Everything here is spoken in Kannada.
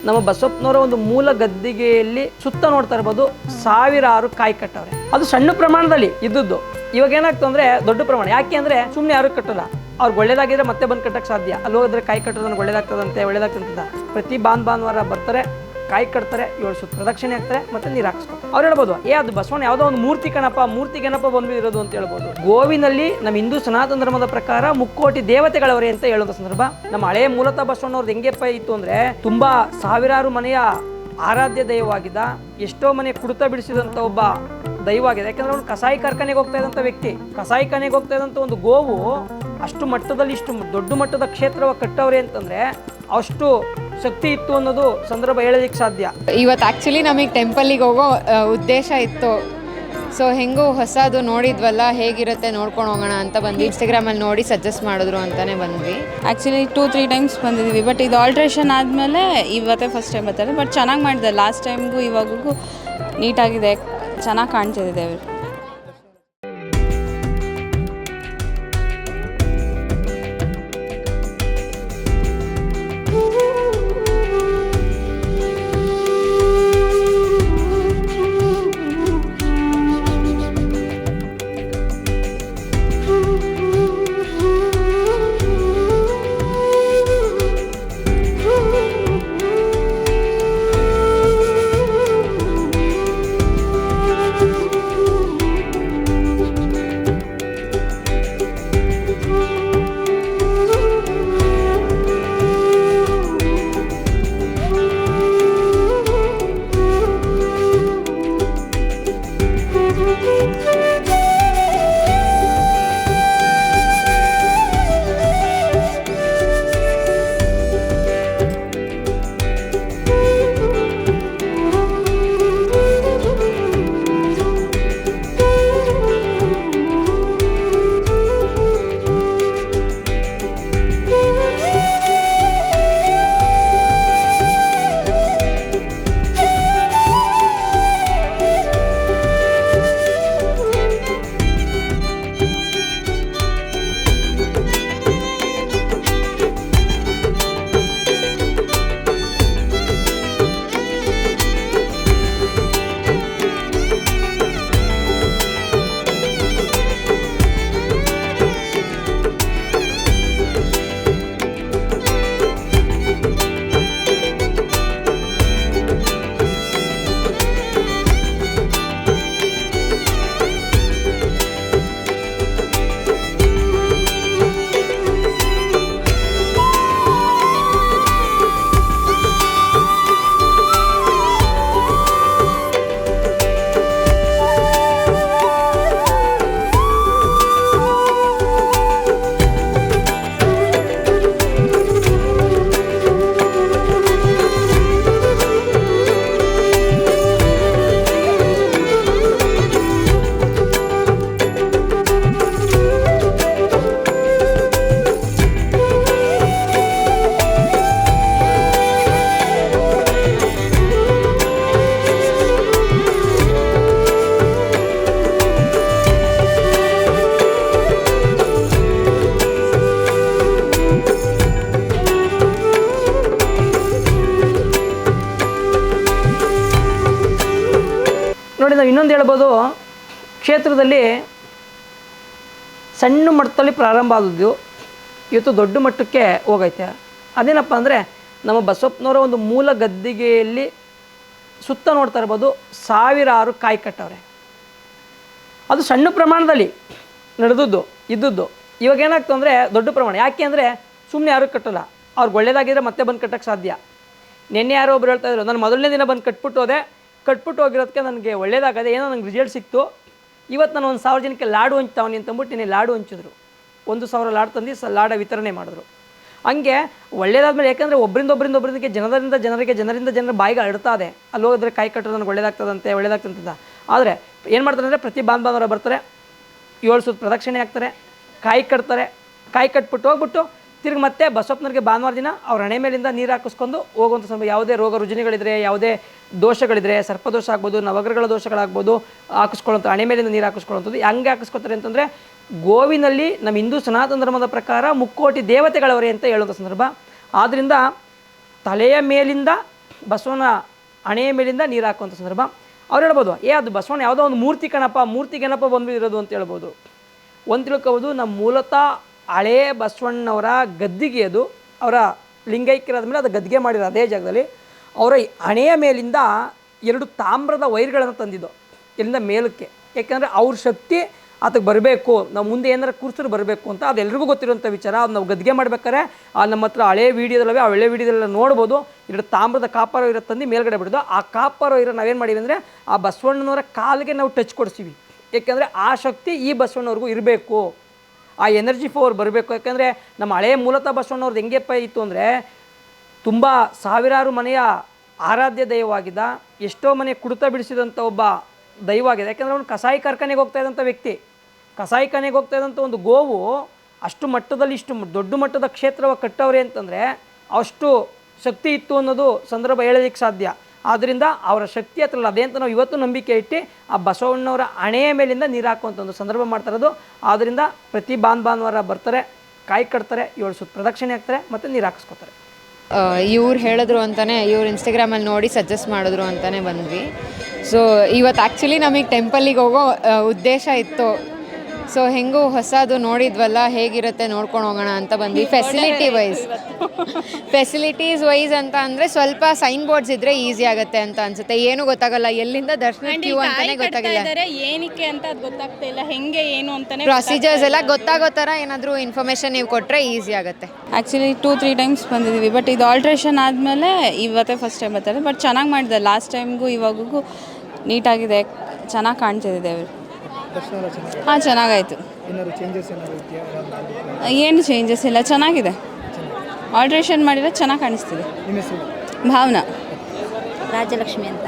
ನಮ್ಮ ಬಸವಪ್ಪನವರ ಒಂದು ಮೂಲ ಗದ್ದಿಗೆಯಲ್ಲಿ ಸುತ್ತ ನೋಡ್ತಾ ಇರ್ಬೋದು ಸಾವಿರಾರು ಕಾಯಿ ಕಟ್ಟವ್ರೆ. ಅದು ಸಣ್ಣ ಪ್ರಮಾಣದಲ್ಲಿ ಇದ್ದದ್ದು. ಇವಾಗ ಏನಾಗ್ತದೆ ಅಂದ್ರೆ ದೊಡ್ಡ ಪ್ರಮಾಣ. ಯಾಕೆ ಅಂದ್ರೆ ಸುಮ್ಮನೆ ಯಾರು ಕಟ್ಟಲ್ಲ, ಅವ್ರಿಗೆ ಒಳ್ಳೇದಾಗಿದ್ರೆ ಮತ್ತೆ ಬಂದು ಕಟ್ಟಕ್ಕೆ ಸಾಧ್ಯ. ಅಲ್ಲಿ ಹೋದ್ರೆ ಕಾಯಿ ಕಟ್ಟೋದನ್ನ ಒಳ್ಳೇದಾಗ್ತದಂತೆ ಪ್ರತಿ ಭಾನುವಾರ ಬರ್ತಾರೆ, ಕಾಯಿ ಕಟ್ತಾರೆ, 7 ಸುತ್ತ ಪ್ರದಕ್ಷಿಣೆ ಆಗ್ತಾರೆ, ಮತ್ತೆ ನೀರು ಹಾಕಿಸ್ಕೊತಾರೆ. ಅವ್ರು ಹೇಳ್ಬೋದು ಅದು ಬಸವಣ್ಣ ಯಾವುದೋ ಒಂದು ಮೂರ್ತಿ ಕಣಪ್ಪ, ಮೂರ್ತಿಗೇನಪ್ಪ ಬಂದ್ಬಿಟ್ಟಿರೋದು ಅಂತ ಹೇಳ್ಬೋದು. ಗೋವಿನಲ್ಲಿ ನಮ್ಮ ಹಿಂದೂ ಸನಾತನ ಧರ್ಮದ ಪ್ರಕಾರ ಮುಕ್ಕೋಟಿ ದೇವತೆಗಳವರೇ ಅಂತ ಹೇಳೋದು ಸಂದರ್ಭ. ನಮ್ಮ ಹಳೆಯ ಮೂಲತಃ ಬಸವಣ್ಣವ್ರದ್ದು ಹೆಂಗೆಪ್ಪ ಇತ್ತು ಅಂದ್ರೆ ತುಂಬಾ ಸಾವಿರಾರು ಮನೆಯ ಆರಾಧ್ಯ ದೈವವಾಗಿದ್ದ, ಎಷ್ಟೋ ಮನೆ ಕುಡಿತ ಬಿಡಿಸಿದಂಥ ಒಬ್ಬ ದೈವ ಆಗಿದೆ. ಯಾಕಂದ್ರೆ ಅವ್ನು ಕಸಾಯಿ ಕಾರ್ಖಾನೆಗೆ ಹೋಗ್ತಾ ಇದ್ದಂಥ ವ್ಯಕ್ತಿ. ಕಸಾಯಿ ಖಾನೆಗೆ ಹೋಗ್ತಾ ಇದ್ದಂಥ ಒಂದು ಗೋವು ಅಷ್ಟು ಮಟ್ಟದಲ್ಲಿ ಇಷ್ಟು ದೊಡ್ಡ ಮಟ್ಟದ ಕ್ಷೇತ್ರವ ಕಟ್ಟವ್ರೆ ಅಂತಂದ್ರೆ ಅಷ್ಟು ಶಕ್ತಿ ಇತ್ತು ಅನ್ನೋದು ಸಂದರ್ಭ ಹೇಳೋದಕ್ಕೆ ಸಾಧ್ಯ. ಇವತ್ತು ಆ್ಯಕ್ಚುಲಿ ನಮಗೆ ಟೆಂಪಲ್ಲಿಗೆ ಹೋಗೋ ಉದ್ದೇಶ ಇತ್ತು. ಸೊ ಹೆಂಗೂ ಹೊಸದು ನೋಡಿದ್ವಲ್ಲ, ಹೇಗಿರುತ್ತೆ ನೋಡ್ಕೊಂಡು ಹೋಗೋಣ ಅಂತ ಬಂದ್ವಿ. ಇನ್ಸ್ಟಾಗ್ರಾಮಲ್ಲಿ ನೋಡಿ ಸಜೆಸ್ಟ್ ಮಾಡಿದ್ರು ಅಂತಲೇ ಬಂದ್ವಿ. ಆ್ಯಕ್ಚುಲಿ 2-3 ಟೈಮ್ಸ್ ಬಂದಿದ್ವಿ, ಬಟ್ ಇದು ಆಲ್ಟ್ರೇಷನ್ ಆದಮೇಲೆ ಇವತ್ತೇ ಫಸ್ಟ್ ಟೈಮ್ ಬರ್ತಾರೆ. ಬಟ್ ಚೆನ್ನಾಗಿ ಮಾಡಿದೆ, ಲಾಸ್ಟ್ ಟೈಮ್ಗೂ ಇವಾಗೂ ನೀಟಾಗಿದೆ, ಚೆನ್ನಾಗಿ ಕಾಣ್ತಿದೆ ದೇವರು. ನಾವು ಇನ್ನೊಂದು ಹೇಳ್ಬೋದು, ಕ್ಷೇತ್ರದಲ್ಲಿ ಸಣ್ಣ ಮಟ್ಟದಲ್ಲಿ ಪ್ರಾರಂಭ ಆದದ್ದು ಇವತ್ತು ದೊಡ್ಡ ಮಟ್ಟಕ್ಕೆ ಹೋಗೈತೆ. ಅದೇನಪ್ಪ ಅಂದರೆ ನಮ್ಮ ಬಸವಪ್ಪನವರ ಒಂದು ಮೂಲ ಗದ್ದಿಗೆಯಲ್ಲಿ ಸುತ್ತ ನೋಡ್ತಾ ಇರ್ಬೋದು ಸಾವಿರಾರು ಕಾಯಿ ಕಟ್ಟವ್ರೆ. ಅದು ಸಣ್ಣ ಪ್ರಮಾಣದಲ್ಲಿ ನಡೆದದ್ದು ಇದ್ದದ್ದು. ಇವಾಗ ಏನಾಗ್ತದೆ ಅಂದರೆ ದೊಡ್ಡ ಪ್ರಮಾಣ. ಯಾಕೆ ಅಂದರೆ ಸುಮ್ಮನೆ ಯಾರು ಕಟ್ಟಲ್ಲ, ಅವ್ರಿಗೆ ಒಳ್ಳೇದಾಗಿದ್ರೆ ಮತ್ತೆ ಬಂದು ಕಟ್ಟಕ್ಕೆ ಸಾಧ್ಯ. ನಿನ್ನೆ ಯಾರೋ ಒಬ್ರು ಹೇಳ್ತಾ ಇದ್ರು, ನಾನು ಮೊದಲನೇ ದಿನ ಬಂದು ಕಟ್ಬಿಟ್ಟು ಹೋಗಿರೋದಕ್ಕೆ ನನಗೆ ಒಳ್ಳೇದಾಗದೆ, ಏನೋ ನಂಗೆ ರಿಸಲ್ಟ್ ಸಿಕ್ತು, ಇವತ್ತು ನಾನು 1000 ಜನಕ್ಕೆ ಲಾಡು ಹಂಚ್ತಾವನಿ ಅಂತಂದ್ಬಿಟ್ಟು ನೀನು ಲಾಡು ಹಂಚಿದ್ರು. 1000 ಲಾಡು ತಂದು ಲಾಡ ವಿತರಣೆ ಮಾಡಿದ್ರು. ಹಂಗೆ ಒಳ್ಳೇದಾದ್ಮೇಲೆ, ಯಾಕೆಂದರೆ ಒಬ್ಬರಿಂದೊಬ್ಬರಿಗೆ ಜನರಿಂದ ಜನರ ಬಾಯಿಗೆ ಹರಡ್ತಾ ಇದೆ. ಅಲ್ಲಿ ಹೋದ್ರೆ ಕಾಯಿ ಕಟ್ಟೋದು ನನಗೆ ಒಳ್ಳೇದಾಗ್ತದಂತ. ಆದರೆ ಏನು ಮಾಡ್ತಾರೆ ಅಂದರೆ ಪ್ರತಿ ಭಾನುವಾರ ಬರ್ತಾರೆ, 7 ಸುತ್ತ ಪ್ರದಕ್ಷಿಣೆ ಹಾಕ್ತಾರೆ, ಕಾಯಿ ಕಟ್ತಾರೆ. ಕಾಯಿ ಕಟ್ಬಿಟ್ಟು ಹೋಗ್ಬಿಟ್ಟು ತಿರ್ಗಿ ಮತ್ತೆ ಬಸವಪ್ಪನವ್ರಿಗೆ ಭಾನುವಾರ ದಿನ ಅವ್ರ ಹಣೆ ಮೇಲಿಂದ ನೀರು ಹಾಕಿಸ್ಕೊಂಡು ಹೋಗುವಂಥ ಸಮಯ. ಯಾವುದೇ ರೋಗ ರುಜಿನಗಳಿದ್ರೆ, ಯಾವುದೇ ದೋಷಗಳಿದ್ರೆ, ಸರ್ಪದೋಷ ಆಗ್ಬೋದು, ನವಗ್ರಹಗಳ ದೋಷಗಳಾಗ್ಬೋದು, ಹಾಕಿಸ್ಕೊಳ್ಳೋಂಥ ಹಣೆ ಮೇಲಿಂದ ನೀರು ಹಾಕಿಸ್ಕೊಳ್ಳೋಂಥದ್ದು. ಹೆಂಗೆ ಹಾಕಿಸ್ಕೊತಾರೆ ಅಂತಂದರೆ, ಗೋವಿನಲ್ಲಿ ನಮ್ಮ ಹಿಂದೂ ಸನಾತನ ಧರ್ಮದ ಪ್ರಕಾರ ಮುಕ್ಕೋಟಿ ದೇವತೆಗಳವರೇ ಅಂತ ಹೇಳುವಂಥ ಸಂದರ್ಭ. ಆದ್ದರಿಂದ ತಲೆಯ ಮೇಲಿಂದ ಬಸವನ ಹಣೆಯ ಮೇಲಿಂದ ನೀರು ಹಾಕುವಂಥ ಸಂದರ್ಭ. ಅವ್ರು ಹೇಳ್ಬೋದು, ಅದು ಬಸವಣ್ಣ ಯಾವುದೋ ಒಂದು ಮೂರ್ತಿ ಕಣಪ್ಪ, ಮೂರ್ತಿ ಗಣಪ ಬಂದು ಇರೋದು ಅಂತ ಹೇಳ್ಬೋದು. ಒಂದು ತಿಳ್ಕೊಬೋದು, ನಮ್ಮ ಮೂಲತಃ ಹಳೇ ಬಸವಣ್ಣವರ ಗದ್ದಿಗೆ ಅದು, ಅವರ ಲಿಂಗೈಕ್ಯರಾದ ಮೇಲೆ ಅದು ಗದ್ದಿಗೆ ಮಾಡಿರೋ ಅದೇ ಜಾಗದಲ್ಲಿ ಅವರ ಹಣೆಯ ಮೇಲಿಂದ 2 ತಾಮ್ರದ ವೈರ್ಗಳನ್ನು ತಂದಿದ್ದು ಇಲ್ಲಿಂದ ಮೇಲಕ್ಕೆ. ಯಾಕೆಂದರೆ ಅವ್ರ ಶಕ್ತಿ ಅದಕ್ಕೆ ಬರಬೇಕು, ನಾವು ಮುಂದೆ ಏನಾರು ಕೂರ್ಸಿದ್ರು ಬರಬೇಕು ಅಂತ. ಅದು ಎಲ್ರಿಗೂ ಗೊತ್ತಿರೋಂಥ ವಿಚಾರ. ಅದು ನಾವು ಗದ್ದಿಗೆ ಮಾಡ್ಬೇಕಾದ್ರೆ ನಮ್ಮ ಹತ್ರ ಹಳೆ ವೀಡಿಯೋದಲ್ಲವೇ, ಆ ಹಳೆ ವೀಡಿಯೋದೆಲ್ಲ ನೋಡ್ಬೋದು. 2 ತಾಮ್ರದ ಕಾಪರ್ ವೈರ ತಂದು ಮೇಲ್ಗಡೆ ಬಿಡೋದು. ಆ ಕಾಪರ್ ವೈರ ನಾವೇನು ಮಾಡೀವಿ ಅಂದರೆ ಆ ಬಸವಣ್ಣನವರ ಕಾಲಿಗೆ ನಾವು ಟಚ್ ಕೊಡಿಸ್ತೀವಿ. ಏಕೆಂದರೆ ಆ ಶಕ್ತಿ ಈ ಬಸವಣ್ಣವ್ರಿಗೂ ಇರಬೇಕು, ಆ ಎನರ್ಜಿ ಪವರ್ ಬರಬೇಕು. ಯಾಕೆಂದರೆ ನಮ್ಮ ಹಳೆಯ ಮೂಲತಃ ಬಸವಣ್ಣವ್ರದ್ದು ಹೆಂಗೆಪ್ಪ ಇತ್ತು ಅಂದರೆ, ತುಂಬ ಸಾವಿರಾರು ಮನೆಯ ಆರಾಧ್ಯ ದೈವವಾಗಿದ್ದ, ಎಷ್ಟೋ ಮನೆ ಕುಡಿತ ಬಿಡಿಸಿದಂಥ ಒಬ್ಬ ದೈವ ಆಗಿದೆ. ಯಾಕೆಂದರೆ ಅವನು ಕಸಾಯಿ ಕಾರ್ಖಾನೆಗೆ ಹೋಗ್ತಾ ಇದ್ದಂಥ ವ್ಯಕ್ತಿ. ಕಸಾಯಿಖಾನೆಗೆ ಹೋಗ್ತಾ ಇದ್ದಂಥ ಒಂದು ಗೋವು ಅಷ್ಟು ಮಟ್ಟದಲ್ಲಿ ಇಷ್ಟು ದೊಡ್ಡ ಮಟ್ಟದ ಕ್ಷೇತ್ರವಾಗಿ ಕಟ್ಟವ್ರೆ ಅಂತಂದರೆ ಅಷ್ಟು ಶಕ್ತಿ ಇತ್ತು ಅನ್ನೋದು ಸಂದರ್ಭ ಹೇಳೋದಕ್ಕೆ ಸಾಧ್ಯ. ಆದ್ದರಿಂದ ಅವರ ಶಕ್ತಿ ಹತ್ರಲ್ಲ ಅದೇ ಅಂತ ನಾವು ಇವತ್ತು ನಂಬಿಕೆ ಇಟ್ಟು ಆ ಬಸವಣ್ಣವರ ಹಣೆಯ ಮೇಲಿಂದ ನೀರು ಹಾಕುವಂಥ ಒಂದು ಸಂದರ್ಭ ಮಾಡ್ತಾ ಇರೋದು. ಆದ್ದರಿಂದ ಪ್ರತಿ ಭಾನುವಾರ ಬರ್ತಾರೆ, ಕಾಯಿ ಕಟ್ತಾರೆ, 7 ಸುತ್ತು ಪ್ರದಕ್ಷಿಣೆ ಹಾಕ್ತಾರೆ, ಮತ್ತು ನೀರು ಹಾಕಿಸ್ಕೊತಾರೆ. ಇವ್ರು ಹೇಳಿದ್ರು ಅಂತಲೇ, ಇವ್ರು ಇನ್ಸ್ಟಾಗ್ರಾಮಲ್ಲಿ ನೋಡಿ ಸಜೆಸ್ಟ್ ಮಾಡಿದ್ರು ಅಂತಲೇ ಬಂದ್ವಿ. ಸೊ ಇವತ್ತು ಆ್ಯಕ್ಚುಲಿ ನಮಗೆ ಟೆಂಪಲ್ಲಿಗೆ ಹೋಗೋ ಉದ್ದೇಶ ಇತ್ತು. ಸೊ ಹೆಂಗೂ ಹೊಸದು ನೋಡಿದ್ವಲ್ಲ, ಹೇಗಿರುತ್ತೆ ನೋಡ್ಕೊಂಡು ಹೋಗೋಣ ಅಂತ ಬಂದ್ವಿ. ಫೆಸಿಲಿಟೀಸ್ ವೈಸ್ ಅಂತ ಅಂದರೆ ಸ್ವಲ್ಪ ಸೈನ್ ಬೋರ್ಡ್ಸ್ ಇದ್ದರೆ ಈಸಿ ಆಗುತ್ತೆ ಅಂತ ಅನ್ಸುತ್ತೆ. ಏನೂ ಗೊತ್ತಾಗಲ್ಲ, ಎಲ್ಲಿಂದ ದರ್ಶನ ಕ್ಯೂ ಅಂತಲೇ ಗೊತ್ತಾಗಿಲ್ಲ, ಏನಕ್ಕೆ ಅಂತ ಅದು ಗೊತ್ತಾಗ್ತಾ ಇಲ್ಲ, ಹೆಂಗೆ ಏನು ಅಂತಾನೆ ಪ್ರೊಸೀಜರ್ಸ್ ಎಲ್ಲ ಗೊತ್ತಾಗೋ ಥರ ಏನಾದರೂ ಇನ್ಫಾರ್ಮೇಷನ್ ನೀವು ಕೊಟ್ಟರೆ ಈಸಿ ಆಗುತ್ತೆ. ಆ್ಯಕ್ಚುಲಿ 2-3 ಟೈಮ್ಸ್ ಬಂದಿದ್ದೀವಿ, ಬಟ್ ಇದು ಆಲ್ಟ್ರೇಷನ್ ಆದಮೇಲೆ ಇವತ್ತೇ ಫಸ್ಟ್ ಟೈಮ್ ಬರ್ತಾರೆ. ಬಟ್ ಚೆನ್ನಾಗಿ ಮಾಡಿದೆ, ಲಾಸ್ಟ್ ಟೈಮ್ಗೂ ಇವಾಗೂ ನೀಟಾಗಿದೆ, ಚೆನ್ನಾಗಿ ಕಾಣ್ತಿದೆ ದೇವರು. ಹಾಂ, ಚೆನ್ನಾಗಾಯಿತು. ಏನು ಚೇಂಜಸ್ ಇಲ್ಲ, ಚೆನ್ನಾಗಿದೆ. ಆಲ್ಟ್ರೇಷನ್ ಮಾಡಿದ್ರೆ ಚೆನ್ನಾಗಿ ಕಾಣಿಸ್ತಿದೆ. ಭಾವನಾ ರಾಜಲಕ್ಷ್ಮಿ ಅಂತ.